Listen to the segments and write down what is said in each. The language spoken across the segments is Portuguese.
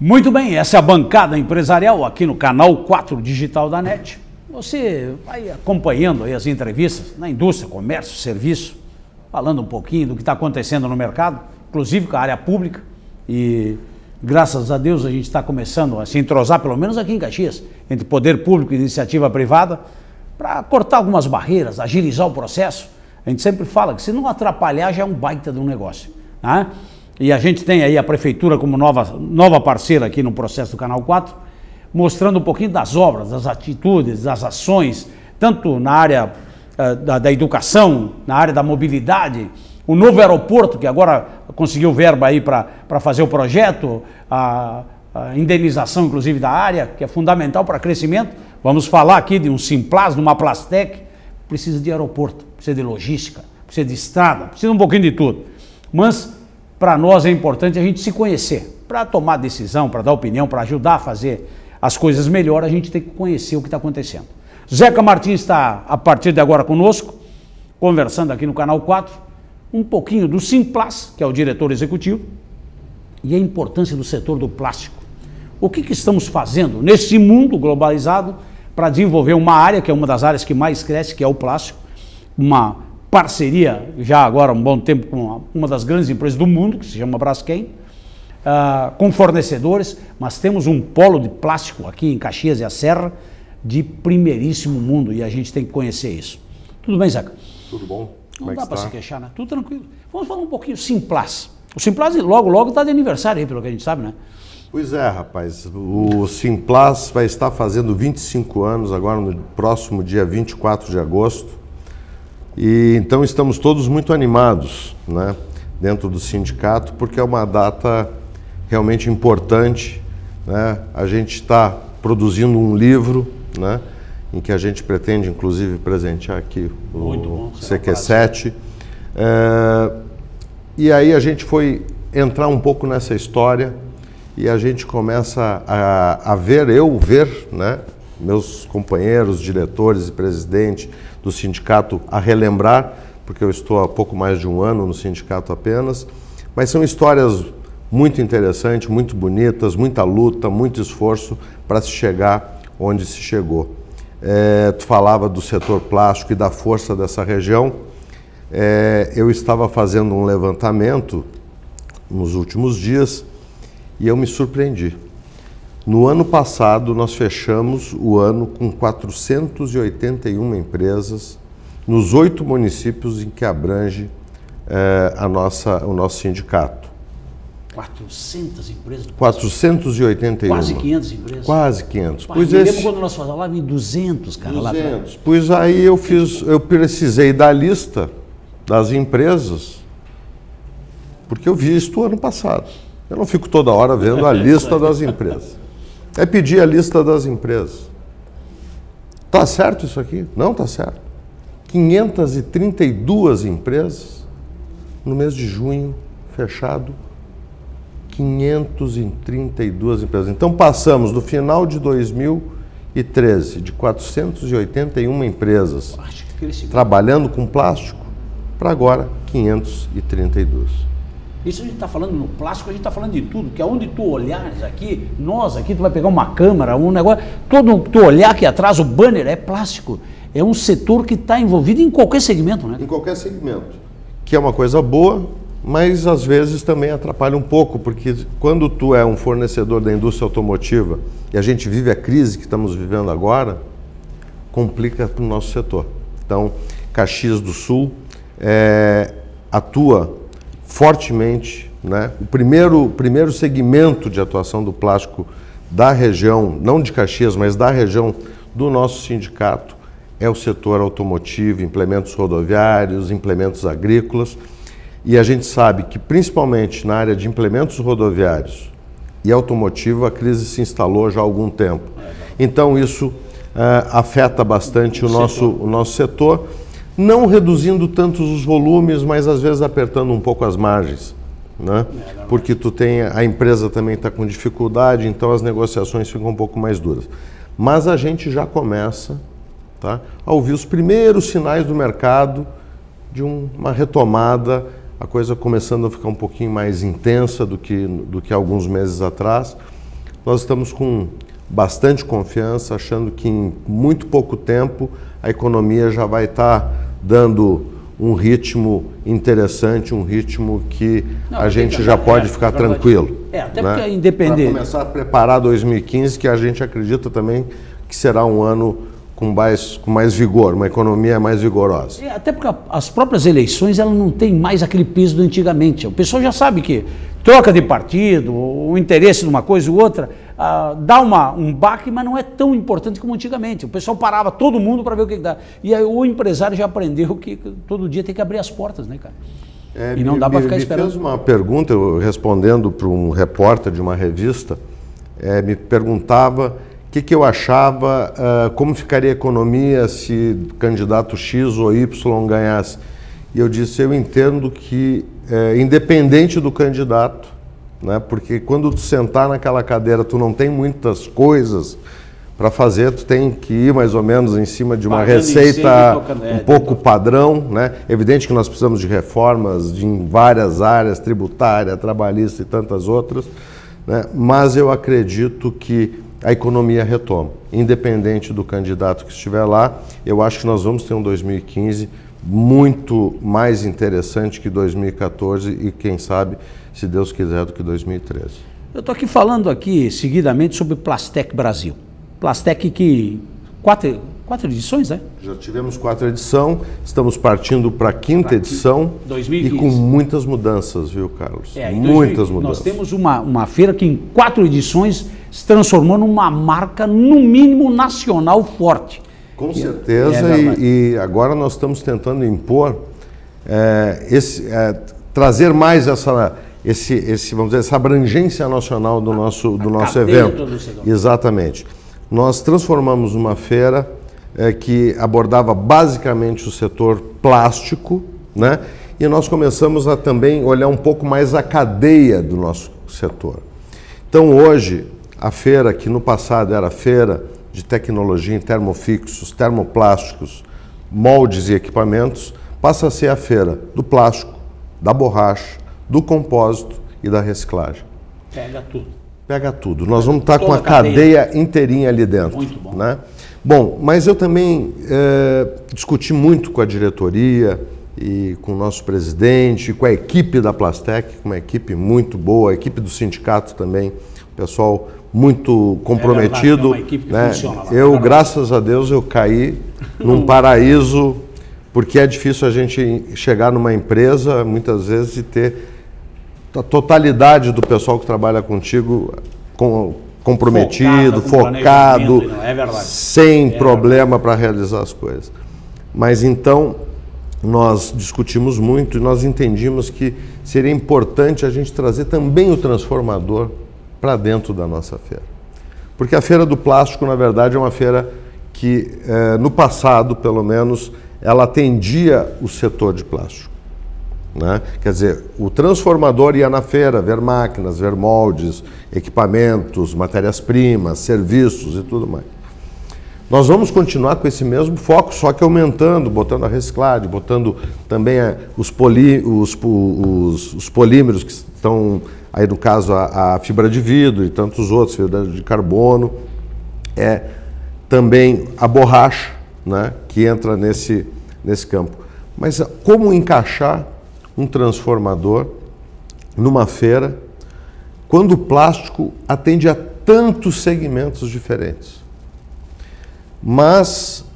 Muito bem, essa é a bancada empresarial aqui no canal 4 Digital da NET. Você vai acompanhando aí as entrevistas na indústria, comércio, serviço, falando um pouquinho do que está acontecendo no mercado, inclusive com a área pública. E graças a Deus a gente está começando a se entrosar, pelo menos aqui em Caxias, entre poder público e iniciativa privada, para cortar algumas barreiras, agilizar o processo. A gente sempre fala que se não atrapalhar já é um baita de um negócio, né? E a gente tem aí a Prefeitura como nova parceira aqui no processo do Canal 4, mostrando um pouquinho das obras, das atitudes, das ações, tanto na área da educação, na área da mobilidade, o novo aeroporto, que agora conseguiu verba aí para fazer o projeto, a indenização inclusive da área, que é fundamental para crescimento. Vamos falar aqui de um Simplas, de uma Plastec, precisa de aeroporto, precisa de logística, precisa de estrada, precisa um pouquinho de tudo. Mas para nós é importante a gente se conhecer, para tomar decisão, para dar opinião, para ajudar a fazer as coisas melhor, a gente tem que conhecer o que está acontecendo. Zeca Martins está a partir de agora conosco, conversando aqui no Canal 4, um pouquinho do Simplas, que é o diretor executivo, e a importância do setor do plástico. O que estamos fazendo nesse mundo globalizado para desenvolver uma área, que é uma das áreas que mais cresce, que é o plástico, uma parceria já agora há um bom tempo com uma das grandes empresas do mundo, que se chama Braskem, com fornecedores, mas temos um polo de plástico aqui em Caxias e a Serra de primeiríssimo mundo e a gente tem que conhecer isso. Tudo bem, Zeca? Tudo bom? Não dá para se queixar, né? Tudo tranquilo. Vamos falar um pouquinho Simplas. O Simplas logo está de aniversário aí, pelo que a gente sabe, né? Pois é, rapaz. O Simplas vai estar fazendo 25 anos agora no próximo dia 24 de agosto. E então estamos todos muito animados, né, dentro do sindicato, porque é uma data realmente importante, né? A gente está produzindo um livro, né, em que a gente pretende inclusive presentear aqui o CQ7. E aí a gente foi entrar um pouco nessa história e a gente começa a ver, né, meus companheiros, diretores e presidente do sindicato a relembrar, porque eu estou há pouco mais de um ano no sindicato apenas, mas são histórias muito interessantes, muito bonitas, muita luta, muito esforço para se chegar onde se chegou. Tu falava do setor plástico e da força dessa região. Eu estava fazendo um levantamento nos últimos dias e eu me surpreendi. No ano passado, nós fechamos o ano com 481 empresas nos 8 municípios em que abrange o nosso sindicato. 400 empresas? 481. Quase 500 empresas? Quase 500. Pois eu lembro quando nós falávamos em 200, cara. 200. Lá pois aí eu precisei da lista das empresas, porque eu vi isso ano passado. Eu não fico toda hora vendo a lista das empresas. Pedir a lista das empresas. Tá certo isso aqui? Não tá certo. 532 empresas no mês de junho, fechado, 532 empresas. Então passamos do final de 2013, de 481 empresas trabalhando com plástico, para agora 532. Isso a gente está falando no plástico, a gente está falando de tudo, que aonde tu olhares aqui, tu vai pegar uma câmera, um negócio, todo tu olhar aqui atrás, o banner é plástico. É um setor que está envolvido em qualquer segmento, né? Em qualquer segmento. Que é uma coisa boa, mas às vezes também atrapalha um pouco, porque quando tu é um fornecedor da indústria automotiva e a gente vive a crise que estamos vivendo agora, complica para o nosso setor. Então, Caxias do Sul atua fortemente, né? O primeiro segmento de atuação do plástico da região, não de Caxias, mas da região do nosso sindicato, é o setor automotivo, implementos rodoviários, implementos agrícolas. E a gente sabe que, principalmente na área de implementos rodoviários e automotivo, a crise se instalou já há algum tempo. Então isso afeta bastante o nosso setor, não reduzindo tantos os volumes, mas às vezes apertando um pouco as margens, né? Porque a empresa também está com dificuldade, então as negociações ficam um pouco mais duras. Mas a gente já começa, tá, a ouvir os primeiros sinais do mercado de uma retomada, a coisa começando a ficar um pouquinho mais intensa do que alguns meses atrás. nós estamos com bastante confiança, achando que em muito pouco tempo a economia já vai estar dando um ritmo interessante, um ritmo que a gente já pode ficar tranquilo. Até porque é independente. Para começar a preparar 2015, que a gente acredita também que será um ano com mais vigor, uma economia mais vigorosa. Até porque as próprias eleições elas não têm mais aquele peso do antigamente. O pessoal já sabe que troca de partido, o interesse numa coisa ou outra, dá um baque, mas não é tão importante como antigamente. O pessoal parava todo mundo para ver o que dá. E aí o empresário já aprendeu que todo dia tem que abrir as portas, né, cara? E não dá para ficar esperando. Me fez uma pergunta, eu respondendo para um repórter de uma revista, me perguntava o que eu achava, como ficaria a economia se candidato X ou Y ganhasse. E eu disse, eu entendo que, independente do candidato, né, porque quando tu sentar naquela cadeira, tu não tem muitas coisas para fazer, tu tem que ir mais ou menos em cima de uma receita um pouco padrão, né? Evidente que nós precisamos de reformas em várias áreas, tributária, trabalhista e tantas outras, né? Mas eu acredito que a economia retoma, independente do candidato que estiver lá. Eu acho que nós vamos ter um 2015 muito mais interessante que 2014 e, quem sabe, se Deus quiser, do que 2013. Eu estou aqui falando seguidamente sobre Plastec Brasil. Plastec que... Quatro edições, né? Já tivemos 4 edições, estamos partindo para a 5ª edição 2015. E com muitas mudanças, viu, Carlos? Muitas mudanças. Nós temos uma feira que em 4 edições se transformou numa marca, no mínimo, nacional forte. Com certeza, e agora nós estamos tentando impor, trazer mais vamos dizer, essa abrangência nacional do nosso evento. Exatamente. Nós transformamos uma feira que abordava basicamente o setor plástico, né? E nós começamos a também olhar um pouco mais a cadeia do nosso setor. Então hoje, a feira, que no passado era feira de tecnologia em termofixos, termoplásticos, moldes e equipamentos, passa a ser a feira do plástico, da borracha, do compósito e da reciclagem. Pega tudo. Pega tudo. Nós vamos estar com a cadeia inteirinha ali dentro. Muito bom. Né? Bom, mas eu também discuti muito com a diretoria e com o nosso presidente, com a equipe da Plastec, uma equipe muito boa, a equipe do sindicato também, pessoal muito comprometido. É uma equipe que né? funciona lá. Eu, graças a Deus, eu caí num paraíso, porque é difícil a gente chegar numa empresa, muitas vezes, e ter a totalidade do pessoal que trabalha contigo comprometido, focado, sem problema para realizar as coisas. Mas então, nós discutimos muito e nós entendimos que seria importante a gente trazer também o transformador para dentro da nossa feira. Porque a Feira do Plástico, na verdade, é uma feira que, no passado, pelo menos, ela atendia o setor de plástico. Né? Quer dizer, o transformador ia na feira ver máquinas, ver moldes, equipamentos, matérias-primas, serviços e tudo mais. Nós vamos continuar com esse mesmo foco, só que aumentando, botando a reciclagem, botando também os polímeros que estão, aí no caso a fibra de vidro e tantos outros, fibra de carbono, também a borracha, né, que entra nesse campo. Mas como encaixar um transformador numa feira quando o plástico atende a tantos segmentos diferentes? Mas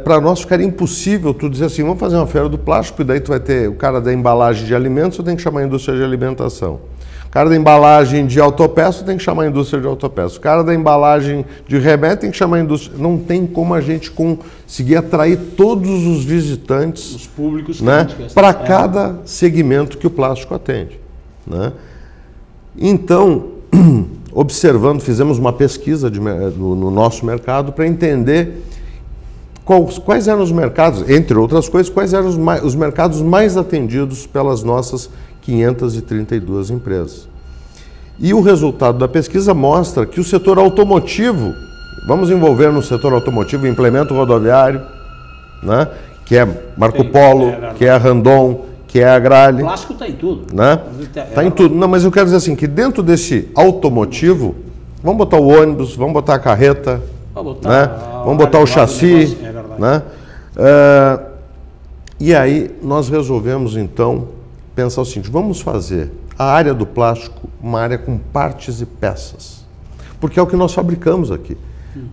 para nós ficaria impossível tu dizer assim, vamos fazer uma feira do plástico e daí tu vai ter o cara da embalagem de alimentos, tu tem que chamar a indústria de alimentação. O cara da embalagem de autopeça, tu tem que chamar a indústria de autopeça. O cara da embalagem de remédio tem que chamar a indústria. Não tem como a gente conseguir atrair todos os visitantes, os públicos, né, para cada segmento que o plástico atende. Né? Então, observando, fizemos uma pesquisa no nosso mercado para entender quais eram os mercados, entre outras coisas, quais eram os mercados mais atendidos pelas nossas 532 empresas. E o resultado da pesquisa mostra que o setor automotivo, vamos envolver no setor automotivo implemento rodoviário, né, que é Marco Polo, que é a Randon, que é a Grale. O plástico está em tudo. Né? Está em tudo. Não, mas eu quero dizer assim, que dentro desse automotivo, Vamos botar o ônibus, vamos botar a carreta, né? Vamos botar o chassi, né? E aí nós resolvemos então pensar o seguinte: vamos fazer a área do plástico uma área com partes e peças, porque é o que nós fabricamos aqui.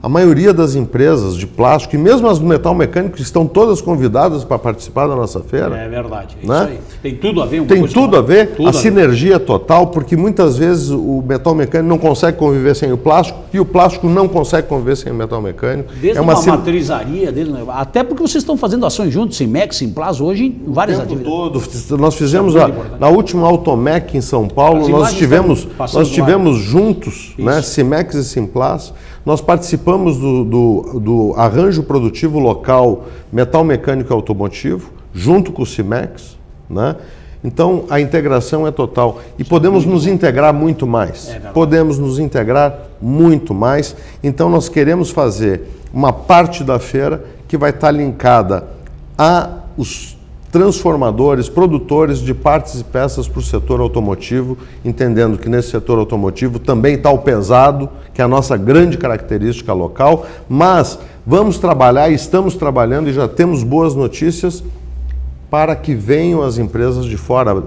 A maioria das empresas de plástico, e mesmo as do metal mecânico, estão todas convidadas para participar da nossa feira. É verdade, é né? isso aí. Tem tudo a ver. Tem tudo a ver, a sinergia total, porque muitas vezes o metal mecânico não consegue conviver sem o plástico e o plástico não consegue conviver sem o metal mecânico. Desde uma matrizaria, até porque vocês estão fazendo ações juntos, Simex, Simplas, hoje em várias atividades. Todo. Nós fizemos na última Automec em São Paulo, nós tivemos juntos, né, Simex e Simplas. Nós participamos do arranjo produtivo local metal mecânico e automotivo, junto com o Simex, né? Então, a integração é total. E podemos nos integrar muito mais. Podemos nos integrar muito mais. Então, nós queremos fazer uma parte da feira que vai estar linkada aos transformadores, produtores de partes e peças para o setor automotivo, entendendo que nesse setor automotivo também está o pesado, que é a nossa grande característica local, mas vamos trabalhar, estamos trabalhando e já temos boas notícias para que venham as empresas de fora,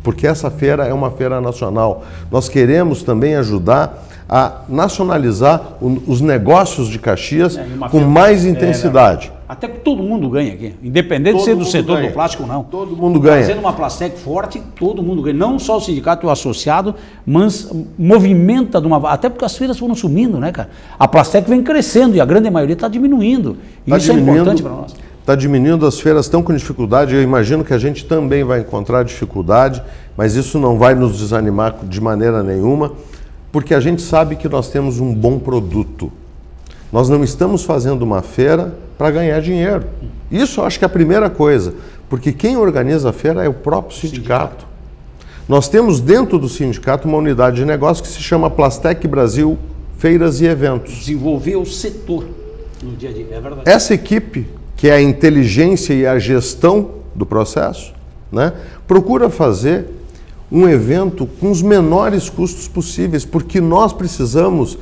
porque essa feira é uma feira nacional. Nós queremos também ajudar a nacionalizar os negócios de Caxias com mais intensidade. Até que todo mundo ganha aqui, independente de ser do setor do plástico ou não. Todo mundo ganha. Fazendo uma Plastec forte, todo mundo ganha. Não só o sindicato e o associado, mas movimenta de uma... Até porque as feiras foram sumindo, né, cara? A Plastec vem crescendo e a grande maioria está diminuindo. E isso é importante para nós. Está diminuindo, as feiras estão com dificuldade, eu imagino que a gente também vai encontrar dificuldade, mas isso não vai nos desanimar de maneira nenhuma, porque a gente sabe que nós temos um bom produto. Nós não estamos fazendo uma feira para ganhar dinheiro. Isso eu acho que é a primeira coisa, porque quem organiza a feira é o próprio sindicato. Nós temos dentro do sindicato uma unidade de negócio que se chama Plastec Brasil Feiras e Eventos. Desenvolver o setor no dia a dia, é verdade. Essa equipe, que é a inteligência e a gestão do processo, né, procura fazer um evento com os menores custos possíveis, porque nós precisamos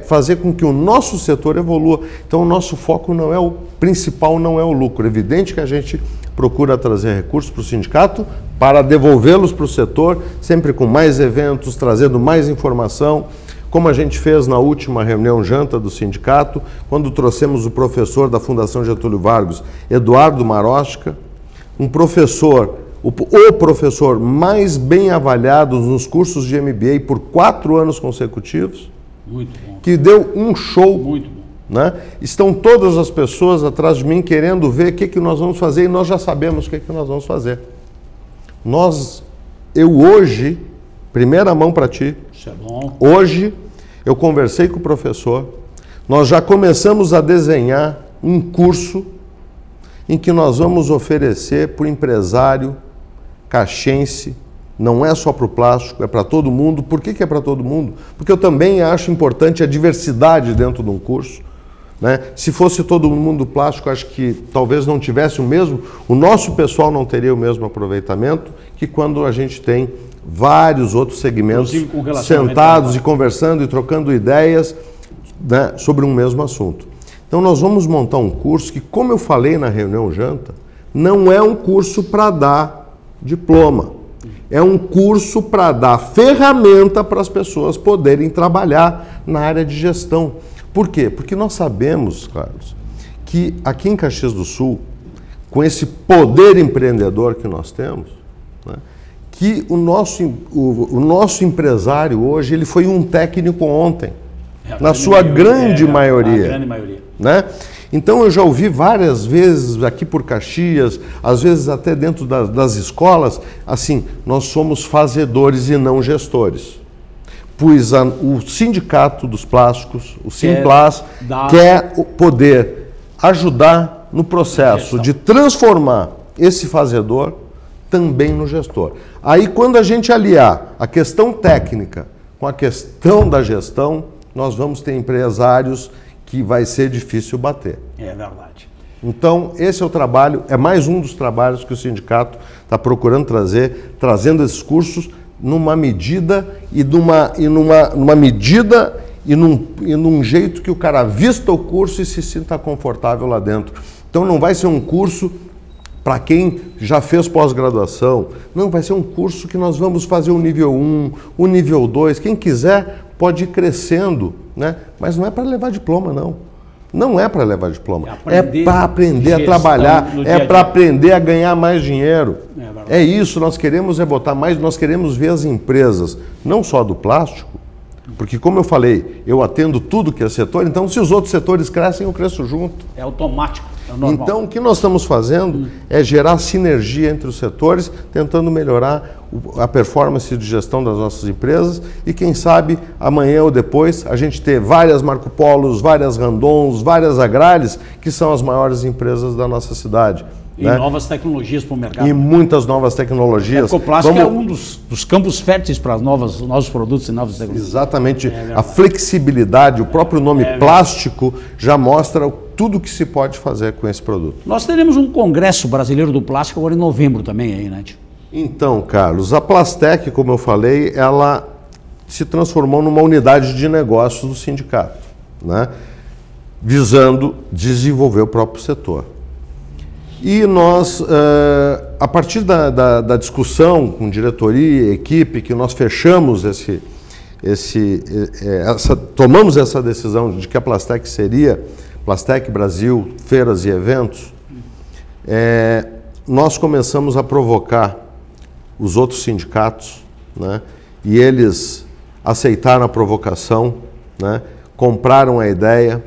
fazer com que o nosso setor evolua. Então o nosso foco não é o principal, não é o lucro. É evidente que a gente procura trazer recursos para o sindicato para devolvê-los para o setor, sempre com mais eventos, trazendo mais informação, como a gente fez na última reunião janta do sindicato, quando trouxemos o professor da Fundação Getúlio Vargas, Eduardo Marosca, um professor, o professor mais bem avaliado nos cursos de MBA por 4 anos consecutivos, muito bom, que deu um show. Muito bom. Né? Estão todas as pessoas atrás de mim querendo ver o que nós vamos fazer, e nós já sabemos o que nós vamos fazer. Eu hoje, primeira mão para ti, isso é bom. Hoje eu conversei com o professor, nós já começamos a desenhar um curso em que nós vamos oferecer para o empresário caxiense. Não é só para o plástico, é para todo mundo. Por que é para todo mundo? Porque eu também acho importante a diversidade dentro de um curso, né? Se fosse todo mundo plástico, acho que talvez não tivesse o nosso pessoal não teria o mesmo aproveitamento que quando a gente tem vários outros segmentos sentados e conversando e trocando ideias, né, sobre um mesmo assunto. Então nós vamos montar um curso que, como eu falei na reunião janta, não é um curso para dar diploma. É um curso para dar ferramenta para as pessoas poderem trabalhar na área de gestão. Por quê? Porque nós sabemos, Carlos, que aqui em Caxias do Sul, com esse poder empreendedor que nós temos, né, que o nosso empresário hoje, ele foi um técnico ontem, na sua grande maioria. Grande maioria. Né? Então eu já ouvi várias vezes aqui por Caxias, às vezes até dentro das escolas, assim, nós somos fazedores e não gestores. Pois o sindicato dos plásticos, o Simplas, quer poder ajudar no processo de transformar esse fazedor também no gestor. Aí quando a gente aliar a questão técnica com a questão da gestão, nós vamos ter empresários que vai ser difícil bater. É verdade. Então, esse é o trabalho, é mais um dos trabalhos que o sindicato está procurando trazendo esses cursos numa medida numa medida e num jeito que o cara vista o curso e se sinta confortável lá dentro. Então não vai ser um curso para quem já fez pós-graduação, não, vai ser um curso que nós vamos fazer o nível 1, o nível 2, quem quiser pode ir crescendo, né? Mas não é para levar diploma, não. Não é para levar diploma, é para aprender a trabalhar, é para aprender a ganhar mais dinheiro. É isso, nós queremos botar mais, nós queremos ver as empresas, não só do plástico, porque como eu falei, eu atendo tudo que é setor, então se os outros setores crescem, eu cresço junto. É automático, é normal. Então o que nós estamos fazendo é gerar sinergia entre os setores, tentando melhorar a performance de gestão das nossas empresas e quem sabe amanhã ou depois a gente ter várias Marco Polos, várias Randons, várias Agrales, que são as maiores empresas da nossa cidade. E novas tecnologias para o mercado. E muitas novas tecnologias. O plástico é um dos campos férteis para novos produtos e novas tecnologias. Exatamente. A flexibilidade, o próprio nome plástico já mostra tudo que se pode fazer com esse produto. Nós teremos um congresso brasileiro do plástico agora em novembro também aí, né, tio? Então, Carlos, a Plastec, como eu falei, ela se transformou numa unidade de negócios do sindicato, né? Visando desenvolver o próprio setor. E nós, a partir da discussão com diretoria e equipe, que nós fechamos tomamos essa decisão de que a Plastec seria Plastec Brasil, feiras e eventos, nós começamos a provocar os outros sindicatos, né? E eles aceitaram a provocação, né? Compraram a ideia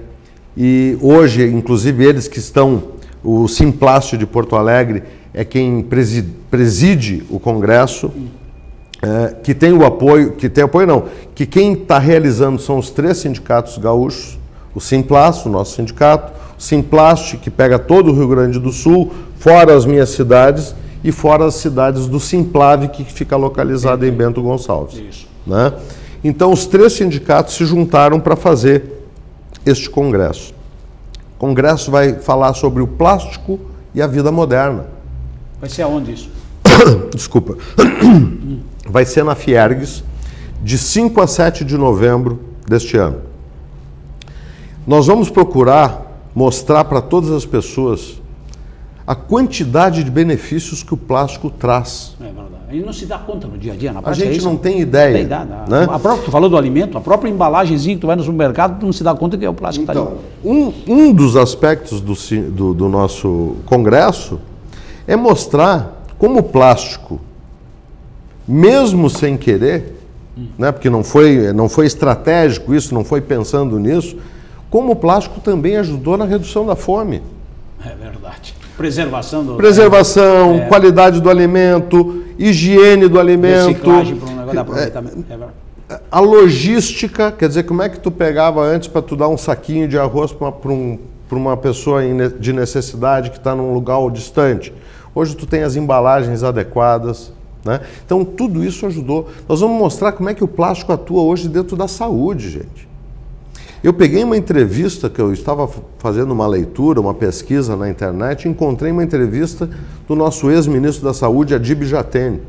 e hoje, inclusive eles que estão, o Simplast de Porto Alegre é quem preside o congresso, que tem o apoio, que quem está realizando são os 3 sindicatos gaúchos, o Simplast, o nosso sindicato, o Simplast, que pega todo o Rio Grande do Sul, fora as minhas cidades, e fora as cidades do Simplave, que fica localizado em Bento Gonçalves. Isso. Né? Então, os 3 sindicatos se juntaram para fazer este congresso. O congresso vai falar sobre o plástico e a vida moderna. Vai ser aonde isso? Desculpa. Vai ser na Fiergues, de 5 a 7 de novembro deste ano. Nós vamos procurar mostrar para todas as pessoas a quantidade de benefícios que o plástico traz. É verdade. E não se dá conta no dia a dia, na prática. A gente não tem ideia. Né? Tu falou do alimento, a própria embalagenzinha que tu vai no supermercado, tu não se dá conta que é o plástico. Então, um dos aspectos do nosso congresso é mostrar como o plástico, mesmo sem querer, né, porque não foi estratégico isso, não foi pensando nisso, como o plástico também ajudou na redução da fome. É verdade. Preservação, qualidade do alimento, higiene do alimento. Reciclagem para um negócio de aproveitamento. A logística, quer dizer, como é que tu pegava antes para tu dar um saquinho de arroz para uma pessoa de necessidade que está num lugar distante? Hoje tu tem as embalagens adequadas, né? Então tudo isso ajudou. Nós vamos mostrar como é que o plástico atua hoje dentro da saúde, gente. Eu peguei uma entrevista, que eu estava fazendo uma leitura, uma pesquisa na internet, e encontrei uma entrevista do nosso ex-ministro da Saúde, Adib Jatene.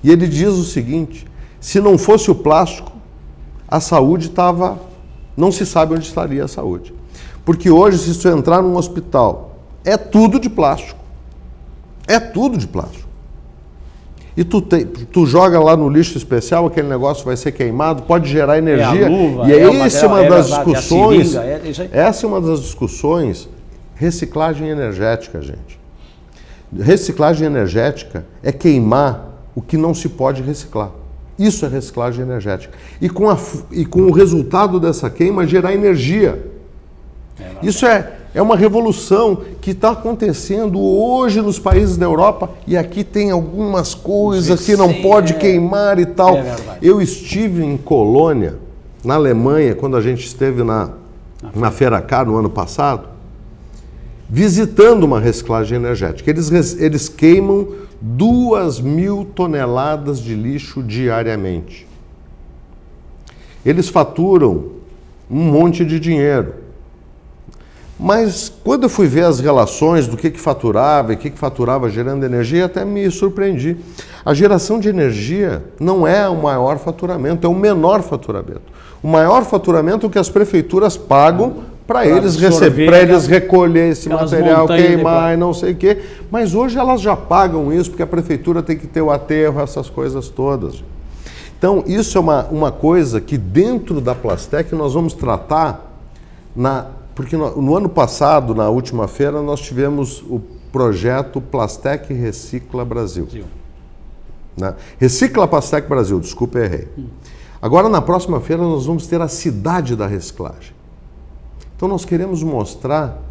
E ele diz o seguinte: se não fosse o plástico, a saúde estava... não se sabe onde estaria a saúde. Porque hoje, se você entrar num hospital, é tudo de plástico. É tudo de plástico. E tu joga lá no lixo especial, aquele negócio vai ser queimado, pode gerar energia. E essa é uma das discussões. Essa é uma das discussões. Reciclagem energética, gente. Reciclagem energética é queimar o que não se pode reciclar. Isso é reciclagem energética. E com o resultado dessa queima, gerar energia. Isso é uma revolução que está acontecendo hoje nos países da Europa, e aqui tem algumas coisas que não pode queimar e tal. Eu estive em Colônia, na Alemanha, quando a gente esteve na Feira K no ano passado, visitando uma reciclagem energética. Eles queimam 2.000 toneladas de lixo diariamente. Eles faturam um monte de dinheiro. Mas quando eu fui ver as relações do que faturava e o que faturava gerando energia, até me surpreendi. A geração de energia não é o maior faturamento, é o menor faturamento. O maior faturamento é o que as prefeituras pagam para eles recolher esse material, queimar e não sei o quê. Mas hoje elas já pagam isso, porque a prefeitura tem que ter o aterro, essas coisas todas. Então, isso é uma coisa que dentro da Plastec nós vamos tratar, porque no ano passado, na última feira, nós tivemos o projeto Plastec Recicla Brasil. Né? Recicla Plastec Brasil, desculpa, errei. Agora, na próxima feira, nós vamos ter a cidade da reciclagem. Então, nós queremos mostrar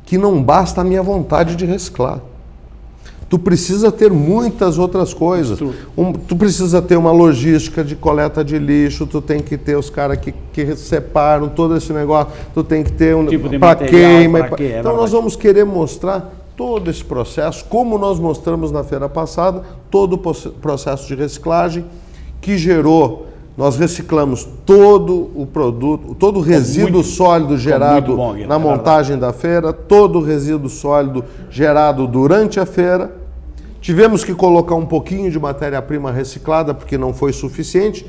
que não basta a minha vontade de reciclar. Tu precisa ter muitas outras coisas. Tu precisa ter uma logística de coleta de lixo, tu tem que ter os caras que separam todo esse negócio, tu tem que ter tipo de para queima. Então, nós vamos querer mostrar todo esse processo, como nós mostramos na feira passada, todo o processo de reciclagem que gerou. Nós reciclamos todo o produto, todo o resíduo sólido gerado na montagem da feira, todo o resíduo sólido gerado durante a feira. Tivemos que colocar um pouquinho de matéria-prima reciclada, porque não foi suficiente.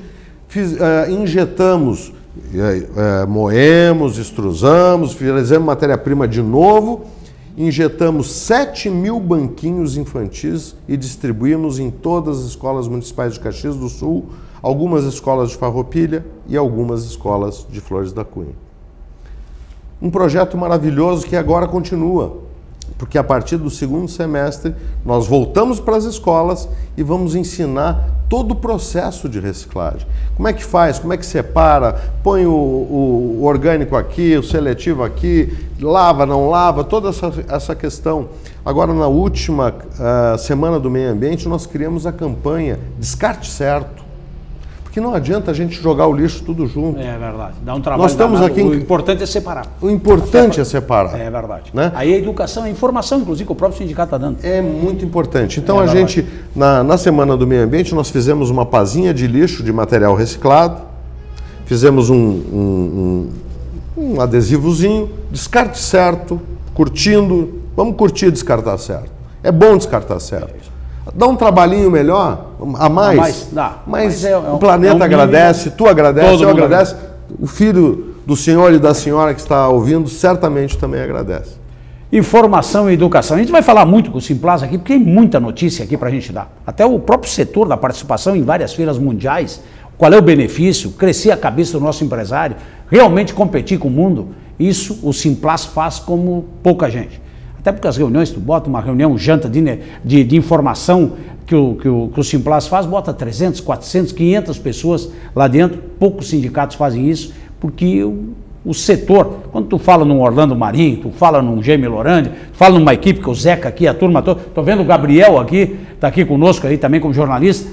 Injetamos, moemos, extrusamos, fizemos matéria-prima de novo, injetamos 7.000 banquinhos infantis e distribuímos em todas as escolas municipais de Caxias do Sul, algumas escolas de Farroupilha e algumas escolas de Flores da Cunha. Um projeto maravilhoso que agora continua, porque a partir do segundo semestre nós voltamos para as escolas e vamos ensinar todo o processo de reciclagem. Como é que faz, como é que separa, põe o orgânico aqui, o seletivo aqui, lava, não lava, toda essa questão. Agora, na última Semana do Meio Ambiente, nós criamos a campanha Descarte Certo. Porque não adianta a gente jogar o lixo tudo junto. É verdade. Dá um trabalho. Nós estamos aqui. O importante é separar. O importante é separar. É verdade. Né? Aí a educação, a informação, inclusive, que o próprio sindicato está dando. É muito importante. Então, a gente, na Semana do Meio Ambiente, nós fizemos uma pazinha de lixo de material reciclado, fizemos um adesivozinho, descarte certo, curtindo. Vamos curtir descartar certo. É bom descartar certo. Dá um trabalhinho melhor, a mais, dá. Mas o planeta agradece, tu agradece, eu agradeço. O filho do senhor e da senhora que está ouvindo certamente também agradece. Informação e educação. A gente vai falar muito com o Simplast aqui, porque tem muita notícia aqui para a gente dar. Até o próprio setor da participação em várias feiras mundiais, qual é o benefício, crescer a cabeça do nosso empresário, realmente competir com o mundo, isso o Simplast faz como pouca gente. Até porque as reuniões, tu bota uma reunião, janta de informação que o Simplast faz, bota 300, 400, 500 pessoas lá dentro, poucos sindicatos fazem isso, porque o setor, quando tu fala num Orlando Marinho, tu fala num Jaime Lorandi, tu fala numa equipe que o Zeca aqui, a turma toda, tô vendo o Gabriel aqui, tá aqui conosco aí também como jornalista,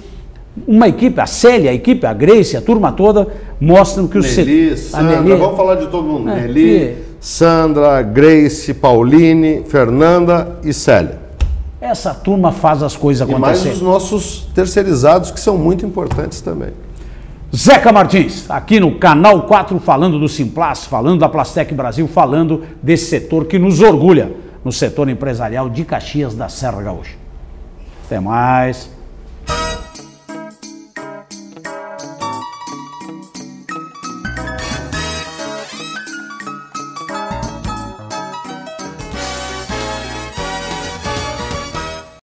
uma equipe, a Célia, a equipe, a Grace, a turma toda, mostram que o setor... Sandra, vamos falar de todo mundo, Nelly... Sandra, Grace, Pauline, Fernanda e Célia. Essa turma faz as coisas acontecerem. E mais os nossos terceirizados, que são muito importantes também. Zeca Martins, aqui no Canal 4, falando do Simplast, falando da Plastec Brasil, falando desse setor que nos orgulha no setor empresarial de Caxias da Serra Gaúcha. Até mais.